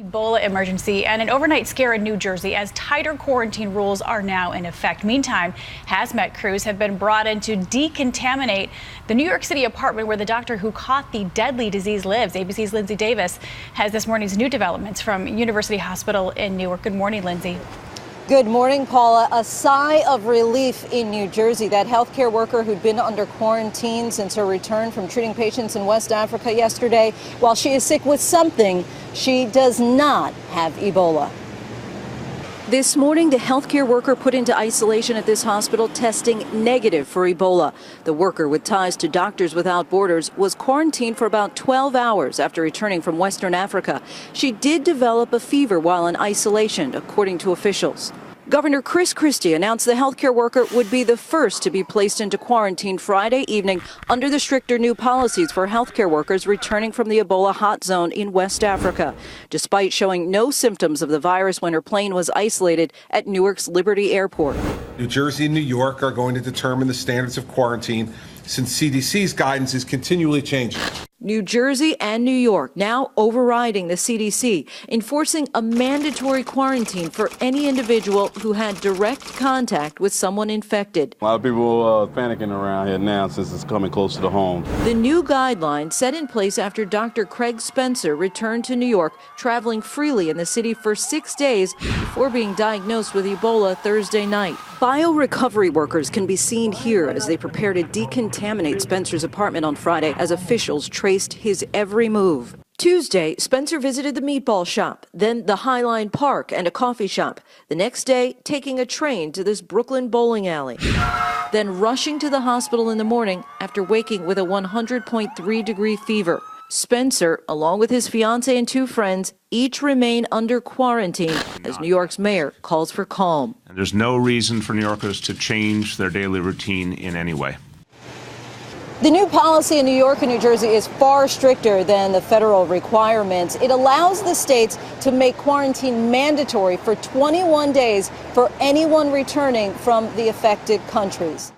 Ebola emergency and an overnight scare in New Jersey as tighter quarantine rules are now in effect. Meantime, hazmat crews have been brought in to decontaminate the New York City apartment where the doctor who caught the deadly disease lives. ABC's Lindsay Davis has this morning's new developments from University Hospital in Newark. Good morning, Lindsay. Good morning, Paula. A sigh of relief in New Jersey. That healthcare worker who'd been under quarantine since her return from treating patients in West Africa yesterday, while she is sick with something, she does not have Ebola. This morning, the healthcare worker put into isolation at this hospital testing negative for Ebola. The worker with ties to Doctors Without Borders was quarantined for about 12 hours after returning from Western Africa. She did develop a fever while in isolation, according to officials. Governor Chris Christie announced the healthcare worker would be the first to be placed into quarantine Friday evening under the stricter new policies for healthcare workers returning from the Ebola hot zone in West Africa, despite showing no symptoms of the virus when her plane was isolated at Newark's Liberty Airport. New Jersey and New York are going to determine the standards of quarantine since CDC's guidance is continually changing. New Jersey and New York now overriding the CDC, enforcing a mandatory quarantine for any individual who had direct contact with someone infected. A lot of people panicking around here now since it's coming closer to home. The new guidelines set in place after Dr. Craig Spencer returned to New York, traveling freely in the city for 6 days before being diagnosed with Ebola Thursday night. Biorecovery workers can be seen here as they prepare to decontaminate Spencer's apartment on Friday as officials traced his every move. Tuesday, Spencer visited the meatball shop, then the Highline Park and a coffee shop. The next day, taking a train to this Brooklyn bowling alley. Then rushing to the hospital in the morning after waking with a 100.3-degree fever. Spencer, along with his fiancée and 2 friends, each remain under quarantine as New York's mayor calls for calm. And there's no reason for New Yorkers to change their daily routine in any way. The new policy in New York and New Jersey is far stricter than the federal requirements. It allows the states to make quarantine mandatory for 21 days for anyone returning from the affected countries.